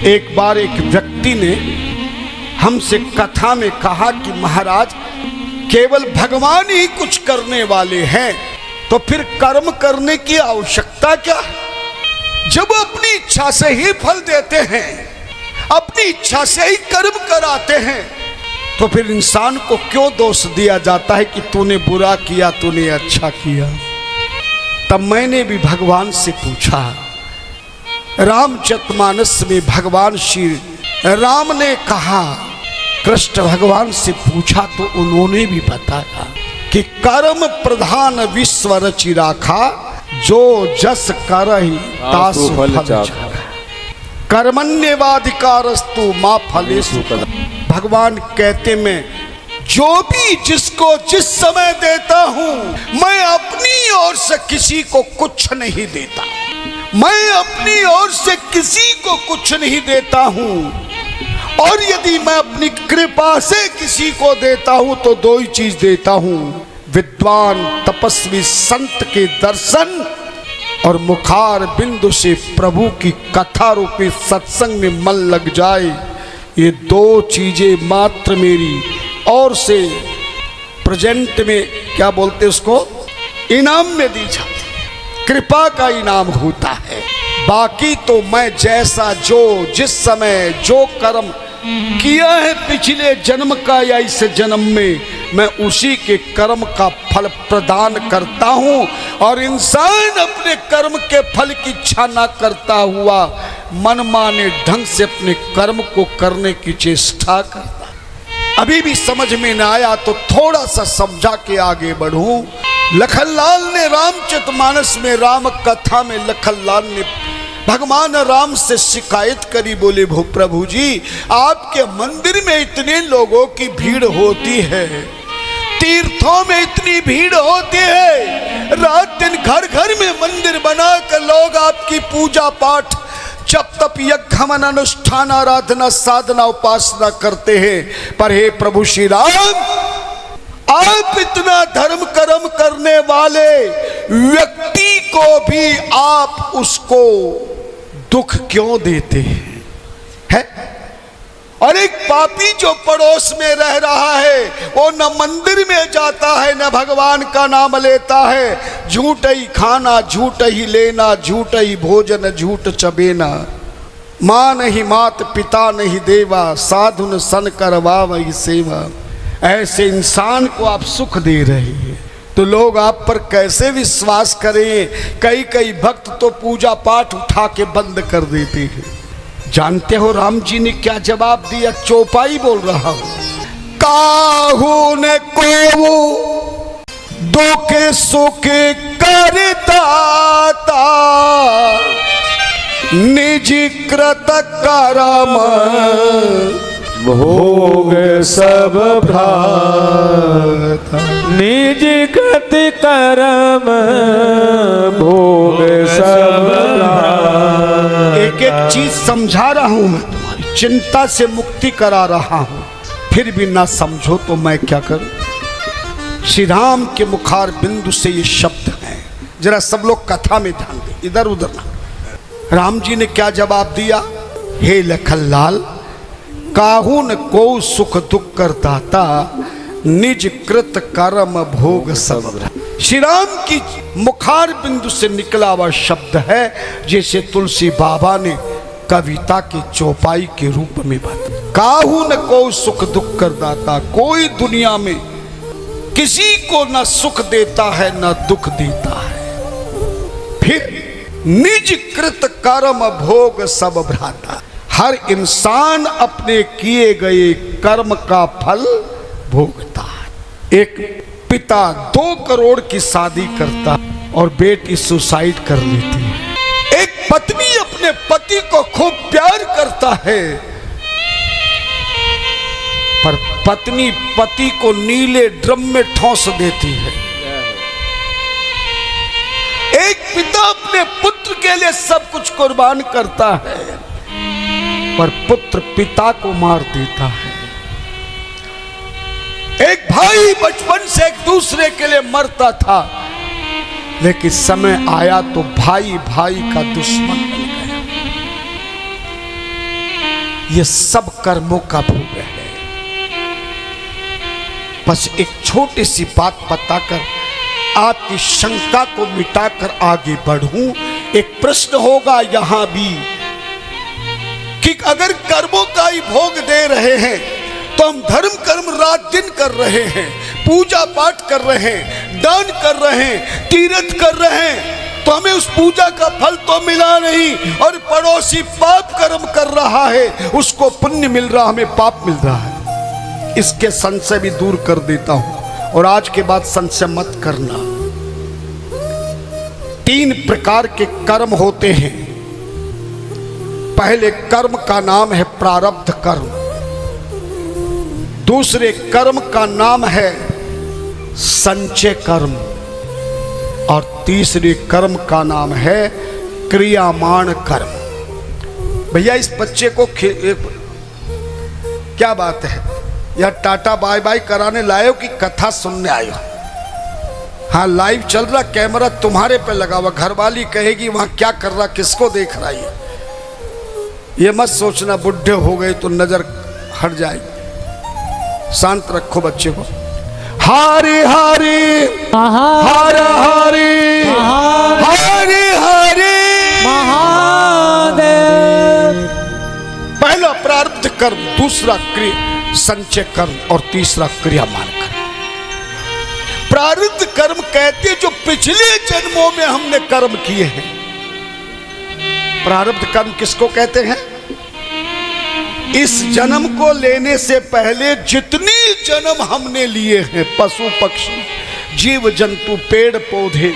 एक बार एक व्यक्ति ने हमसे कथा में कहा कि महाराज, केवल भगवान ही कुछ करने वाले हैं, तो फिर कर्म करने की आवश्यकता क्या है? जब अपनी इच्छा से ही फल देते हैं, अपनी इच्छा से ही कर्म कराते हैं, तो फिर इंसान को क्यों दोष दिया जाता है कि तूने बुरा किया, तूने अच्छा किया? तब मैंने भी भगवान से पूछा। रामचरितमानस में भगवान श्री राम ने कहा, कृष्ण भगवान से पूछा तो उन्होंने भी बताया कि कर्म प्रधान विश्व रचि राखा, जो जस करहि तासु फल चाखा, कर्मण्येवाधिकारस्तु मा फलेषु। भगवान कहते मैं जो भी जिसको जिस समय देता हूं, मैं अपनी ओर से किसी को कुछ नहीं देता, मैं अपनी ओर से किसी को कुछ नहीं देता हूं। और यदि मैं अपनी कृपा से किसी को देता हूं तो दो ही चीज देता हूं, विद्वान तपस्वी संत के दर्शन और मुखार बिंदु से प्रभु की कथा रूपी सत्संग में मन लग जाए। ये दो चीजें मात्र मेरी और से प्रेजेंट में क्या बोलते उसको, इनाम में दी जाती, कृपा का इनाम होता है। बाकी तो मैं जैसा जो जिस समय जो कर्म किया है पिछले जन्म का या इस जन्म में, मैं उसी के कर्म का फल प्रदान करता हूं। और इंसान अपने कर्म के फल की इच्छा ना करता हुआ मनमाने ढंग से अपने कर्म को करने की चेष्टा करता। अभी भी समझ में न आया तो थोड़ा सा समझा के आगे बढ़ूं। लखनलाल ने रामचरितमानस में, राम कथा में लखनलाल ने भगवान राम से शिकायत करी, बोले भो प्रभु जी, आपके मंदिर में इतने लोगों की भीड़ होती है, तीर्थों में इतनी भीड़ होती है, रात दिन घर घर में मंदिर बनाकर लोग आपकी पूजा पाठ जप तप यज्ञ हवन अनुष्ठान आराधना साधना उपासना करते हैं। पर हे प्रभु श्री राम, आप इतना धर्म कर्म करने वाले व्यक्ति को भी आप उसको दुख क्यों देते हैं? है? और एक पापी जो पड़ोस में रह रहा है, वो न मंदिर में जाता है न भगवान का नाम लेता है, झूठ ही खाना झूठ ही लेना, झूठ ही भोजन झूठ चबेना, माँ नहीं मात पिता नहीं देवा, साधुन सन करवा वही सेवा। ऐसे इंसान को आप सुख दे रहे हैं तो लोग आप पर कैसे विश्वास करें? कई कई भक्त तो पूजा पाठ उठा के बंद कर देते हैं। जानते हो राम जी ने क्या जवाब दिया? चौपाई बोल रहा हूं। काहू ने को दुख सुख करता निज कृत कर्म भोग सब भ्राता, निज कृत कर्म भोग सब भ्राता। एक एक चीज समझा रहा हूं मैं, तुम्हारी चिंता से मुक्ति करा रहा हूं, फिर भी ना समझो तो मैं क्या करूं? श्री राम के मुखार बिंदु से ये शब्द हैं, जरा सब लोग कथा में ध्यान दें, इधर उधर ना। राम जी ने क्या जवाब दिया? हे लखनलाल, काहू न को सुख दुख कर दाता, निज कृत कर्म भोग सब। श्री राम की मुखार बिंदु से निकला हुआ शब्द है, जैसे तुलसी बाबा ने कविता के चौपाई के रूप में बताया। काहू न को सुख दुख कर दाता, कोई दुनिया में किसी को न सुख देता है न दुख देता है। फिर निज कृत कर्म भोग सब भ्राता, हर इंसान अपने किए गए कर्म का फल भोगता है। एक पिता 2 करोड़ की शादी करता और बेटी सुसाइड कर लेती है। एक पत्नी अपने पति को खूब प्यार करता है, पर पत्नी पति को नीले ड्रम में ठोंस देती है। एक पिता अपने पुत्र के लिए सब कुछ कुर्बान करता है, पर पुत्र पिता को मार देता है। एक भाई बचपन से एक दूसरे के लिए मरता था, लेकिन समय आया तो भाई भाई का दुश्मन बन गया। ये सब कर्मों का भोग है। बस एक छोटी सी बात बताकर आपकी शंका को मिटाकर आगे बढ़ूं। एक प्रश्न होगा यहां भी कि अगर कर्मों का ही भोग दे रहे हैं तो हम धर्म कर्म रात दिन कर रहे हैं, पूजा पाठ कर रहे हैं, दान कर रहे हैं, तीर्थ कर रहे हैं, तो हमें उस पूजा का फल तो मिला नहीं, और पड़ोसी पाप कर्म कर रहा है, उसको पुण्य मिल रहा, हमें पाप मिल रहा है। इसके संशय भी दूर कर देता हूं, और आज के बाद संशय मत करना। 3 प्रकार के कर्म होते हैं। पहले कर्म का नाम है प्रारब्ध कर्म, दूसरे कर्म का नाम है संचय कर्म, और तीसरे कर्म का नाम है क्रियामाण कर्म। भैया इस बच्चे को क्या बात है, या टाटा बाय बाय कराने लाए हो कि कथा सुनने आए हो? हाँ, लाइव चल रहा, कैमरा तुम्हारे पे लगा हुआ, घरवाली कहेगी वहां क्या कर रहा, किसको देख रहा है। ये मत सोचना बुढ़े हो गए तो नजर हट जाएगी। शांत रखो बच्चे को। हरे हरे हरे हरे हरे हरे महादेव। पहला प्रारब्ध कर्म, दूसरा संचय कर्म, और तीसरा क्रियामान कर्म। प्रारब्ध कर्म कहते जो पिछले जन्मों में हमने कर्म किए हैं। प्रारब्ध कर्म किसको कहते हैं? इस जन्म को लेने से पहले जितनी जन्म हमने लिए हैं, पशु पक्षी जीव जंतु पेड़ पौधे,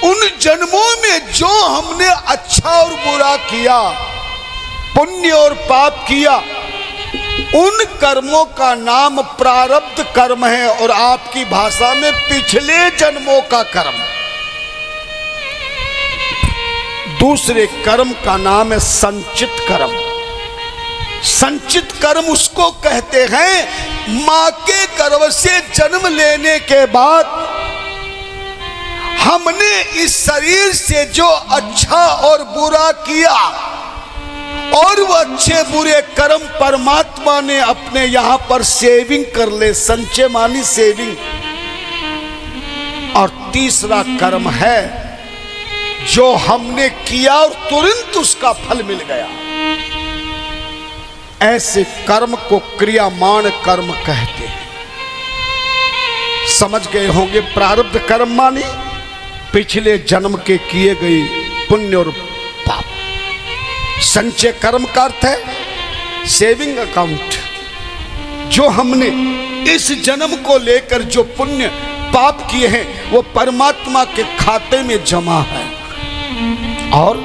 उन जन्मों में जो हमने अच्छा और बुरा किया, पुण्य और पाप किया, उन कर्मों का नाम प्रारब्ध कर्म है, और आपकी भाषा में पिछले जन्मों का कर्म। दूसरे कर्म का नाम है संचित कर्म। संचित कर्म उसको कहते हैं मां के गर्भ से जन्म लेने के बाद हमने इस शरीर से जो अच्छा और बुरा किया, और वो अच्छे बुरे कर्म परमात्मा ने अपने यहां पर सेविंग कर ले, संचय मानी सेविंग। और तीसरा कर्म है जो हमने किया और तुरंत उसका फल मिल गया, ऐसे कर्म को क्रियामाण कर्म कहते हैं। समझ गए होंगे? प्रारब्ध कर्म माने पिछले जन्म के किए गए पुण्य और पाप। संचय कर्म का अर्थ है सेविंग अकाउंट, जो हमने इस जन्म को लेकर जो पुण्य पाप किए हैं वो परमात्मा के खाते में जमा है। और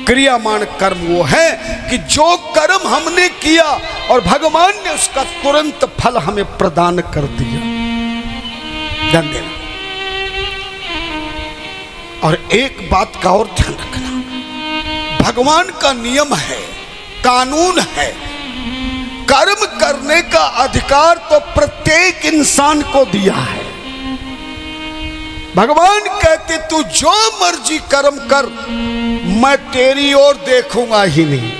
क्रियामाण कर्म वो है कि जो कर्म हमने किया और भगवान ने उसका तुरंत फल हमें प्रदान कर दिया। ध्यान देना। और एक बात का और ध्यान रखना, भगवान का नियम है, कानून है, कर्म करने का अधिकार तो प्रत्येक इंसान को दिया है। भगवान कहते तू जो मर्जी कर्म कर, मैं तेरी ओर देखूंगा ही नहीं,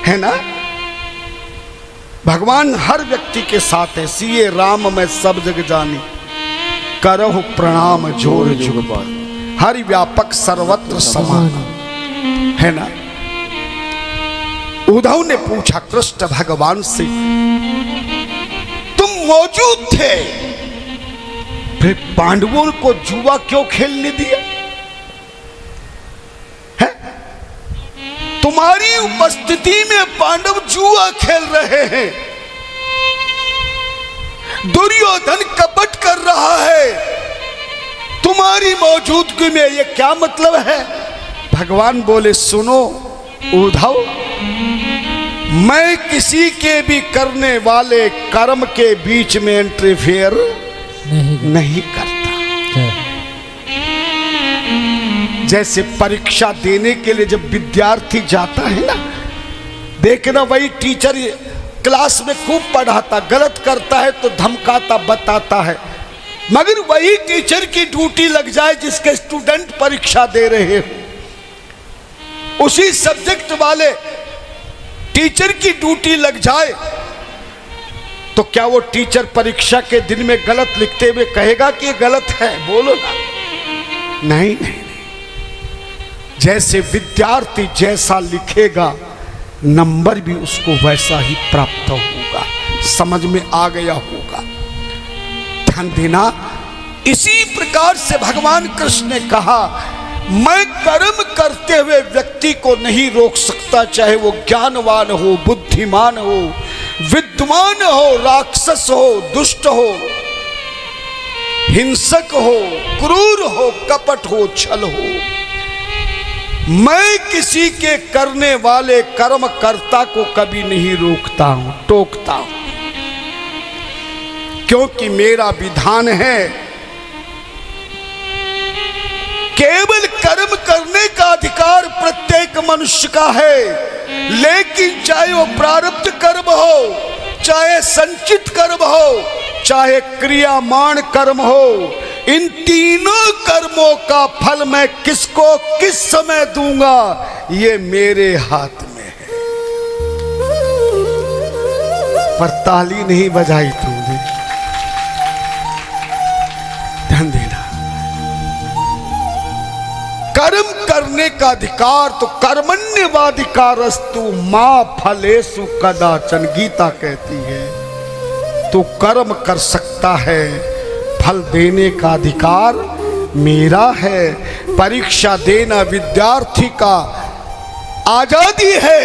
है ना? भगवान हर व्यक्ति के साथ है। सीए राम मैं सब जग जानी, करहु प्रणाम जोर जुग, हरि व्यापक सर्वत्र समान, है ना? उद्धव ने पूछा कृष्ण भगवान से, तुम मौजूद थे, फिर पांडवों को जुआ क्यों खेलने दिया? है? तुम्हारी उपस्थिति में पांडव जुआ खेल रहे हैं, दुर्योधन कपट कर रहा है, तुम्हारी मौजूदगी में ये क्या मतलब है? भगवान बोले सुनो उद्धव, मैं किसी के भी करने वाले कर्म के बीच में इंटरफेयर नहीं करता। जैसे परीक्षा देने के लिए जब विद्यार्थी जाता है ना, देखना वही टीचर क्लास में खूब पढ़ाता, गलत करता है तो धमकाता बताता है, मगर वही टीचर की ड्यूटी लग जाए जिसके स्टूडेंट परीक्षा दे रहे हो, उसी सब्जेक्ट वाले टीचर की ड्यूटी लग जाए तो क्या वो टीचर परीक्षा के दिन में गलत लिखते हुए कहेगा कि ये गलत है? बोलो ना। नहीं नहीं, जैसे विद्यार्थी जैसा लिखेगा नंबर भी उसको वैसा ही प्राप्त होगा। समझ में आ गया होगा? ध्यान देना। इसी प्रकार से भगवान कृष्ण ने कहा, मैं कर्म करते हुए व्यक्ति को नहीं रोक सकता, चाहे वो ज्ञानवान हो, बुद्धिमान हो, विद्वान हो, राक्षस हो, दुष्ट हो, हिंसक हो, क्रूर हो, कपट हो, छल हो। मैं किसी के करने वाले कर्मकर्ता को कभी नहीं रोकता हूं, टोकता हूं, क्योंकि मेरा विधान है केवल कर्म करने का अधिकार प्रत्येक मनुष्य का है, लेकिन चाहे वो प्रारब्ध कर्म हो, चाहे संचित कर्म हो, चाहे क्रियामान कर्म हो, इन तीनों कर्मों का फल मैं किसको किस समय दूंगा ये मेरे हाथ में है। पर ताली नहीं बजाई तुमने। ध्यान देना। कर्म करने का अधिकार तो कर्मण्यवाधिकारस्तु मां फलेषु कदाचन, गीता कहती है। तो कर्म कर सकता है, फल देने का अधिकार मेरा है। परीक्षा देना विद्यार्थी का आजादी है,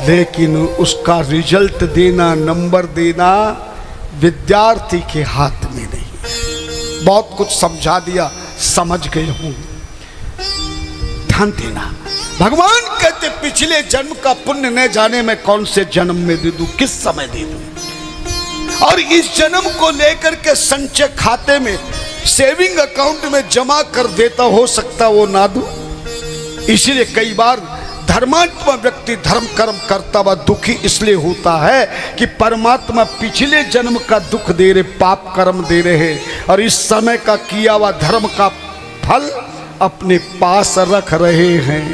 लेकिन उसका रिजल्ट देना, नंबर देना विद्यार्थी के हाथ में नहीं। बहुत कुछ समझा दिया, समझ गए हूं। ध्यान देना। भगवान कहते पिछले जन्म का पुण्य न जाने मैं कौन से जन्म में दे दूं, किस समय दे दूं, और इस जन्म को लेकर के संचय खाते में, सेविंग अकाउंट में जमा कर देता, हो सकता वो ना दूं। इसलिए कई बार धर्मात्मा व्यक्ति धर्म कर्म करता हुआ दुखी इसलिए होता है कि परमात्मा पिछले जन्म का दुख दे रहे, पाप कर्म दे रहे हैं, और इस समय का किया हुआ धर्म का फल अपने पास रख रहे हैं।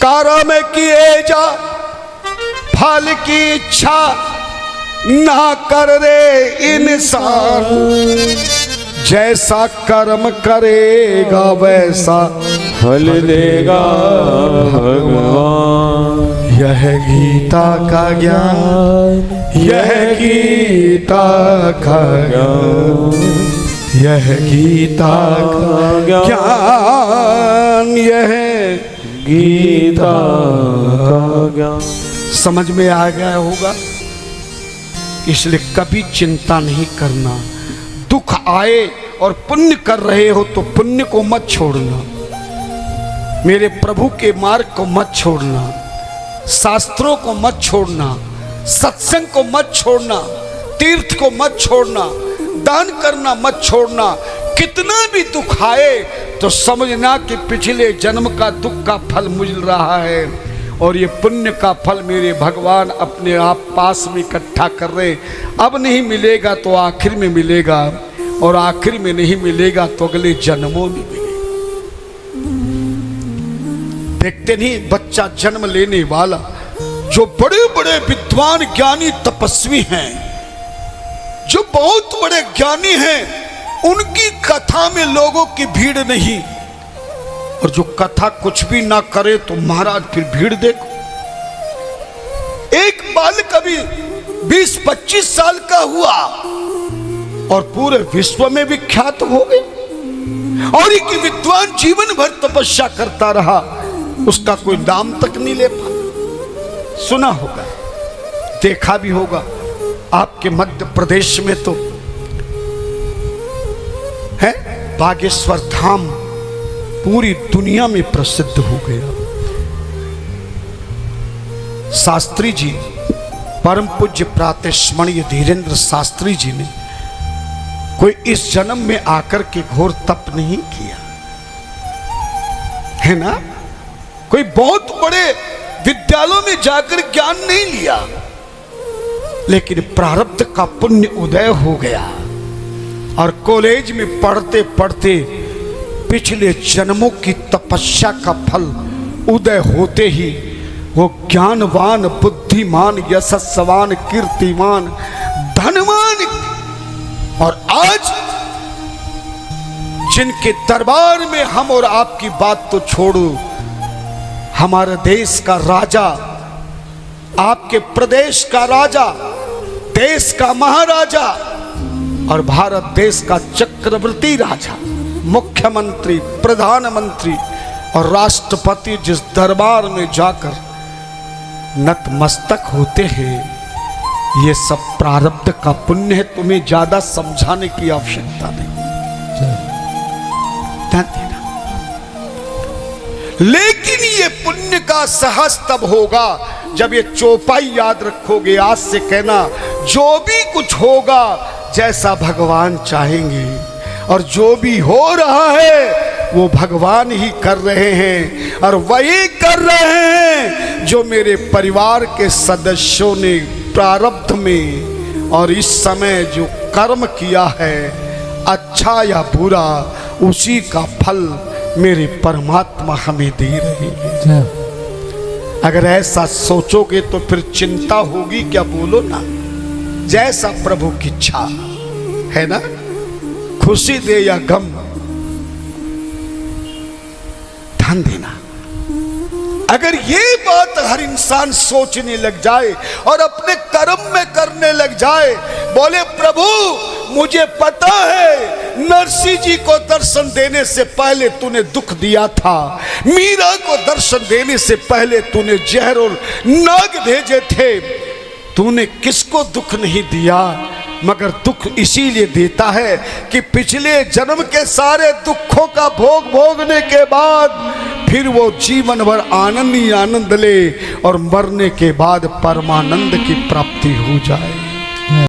कर्म किए जा फल की इच्छा ना कर रे इंसान, जैसा कर्म करेगा वैसा फल देगा भगवान। यह गीता का ज्ञान, यह गीता का ज्ञान, यह गीता का ज्ञान, यह गीता का ज्ञान। समझ में आ गया होगा? इसलिए कभी चिंता नहीं करना। दुख आए और पुण्य कर रहे हो तो पुण्य को मत छोड़ना, मेरे प्रभु के मार्ग को मत छोड़ना, शास्त्रों को मत छोड़ना, सत्संग को मत छोड़ना, तीर्थ को मत छोड़ना, दान करना मत छोड़ना। कितना भी दुख आए तो समझना कि पिछले जन्म का दुख का फल मिल रहा है, और ये पुण्य का फल मेरे भगवान अपने आप पास में इकट्ठा कर रहे। अब नहीं मिलेगा तो आखिर में मिलेगा, और आखिर में नहीं मिलेगा तो अगले जन्मों में मिलेगा। देखते नहीं बच्चा जन्म लेने वाला, जो बड़े बड़े विद्वान ज्ञानी तपस्वी हैं, जो बहुत बड़े ज्ञानी हैं, उनकी कथा में लोगों की भीड़ नहीं, और जो कथा कुछ भी ना करे तो महाराज फिर भीड़ देखो। एक बालक अभी 20-25 साल का हुआ और पूरे विश्व में विख्यात हो गए, और एक विद्वान जीवन भर तपस्या करता रहा, उसका कोई नाम तक नहीं ले पाया। सुना होगा, देखा भी होगा। आपके मध्य प्रदेश में तो है बागेश्वर धाम, पूरी दुनिया में प्रसिद्ध हो गया। शास्त्री जी, परम पूज्य प्रातस्मरणीय धीरेन्द्र शास्त्री जी ने कोई इस जन्म में आकर के घोर तप नहीं किया है ना, कोई बहुत बड़े विद्यालयों में जाकर ज्ञान नहीं लिया, लेकिन प्रारब्ध का पुण्य उदय हो गया, और कॉलेज में पढ़ते पढ़ते पिछले जन्मों की तपस्या का फल उदय होते ही वो ज्ञानवान, बुद्धिमान, यशस्वान, कीर्तिमान, धनवान और आज जिनके दरबार में हम और आपकी बात तो छोड़ो, हमारे देश का राजा, आपके प्रदेश का राजा, देश का महाराजा और भारत देश का चक्रवर्ती राजा, मुख्यमंत्री, प्रधानमंत्री और राष्ट्रपति जिस दरबार में जाकर नतमस्तक होते हैं, ये सब प्रारब्ध का पुण्य है। तुम्हें ज्यादा समझाने की आवश्यकता नहीं। लेकिन ये पुण्य का साहस तब होगा जब ये चौपाई याद रखोगे। आज से कहना, जो भी कुछ होगा जैसा भगवान चाहेंगे, और जो भी हो रहा है वो भगवान ही कर रहे हैं, और वही कर रहे हैं जो मेरे परिवार के सदस्यों ने प्रारब्ध में और इस समय जो कर्म किया है, अच्छा या बुरा, उसी का फल मेरे परमात्मा हमें दे रहे हैं। अगर ऐसा सोचोगे तो फिर चिंता होगी क्या? बोलो ना, जैसा प्रभु की इच्छा है ना, खुशी दे या गम, ध्यान देना। अगर ये बात हर इंसान सोचने लग जाए और अपने कर्म में करने लग जाए, बोले प्रभु मुझे पता है नरसिंह जी को दर्शन देने से पहले तूने दुख दिया था, मीरा को दर्शन देने से पहले तूने जहर और नाग भेजे थे, तूने किसको दुख नहीं दिया? मगर दुख इसीलिए देता है कि पिछले जन्म के सारे दुखों का भोग भोगने के बाद फिर वो जीवन भर आनंद ही आनंद ले और मरने के बाद परमानंद की प्राप्ति हो जाए।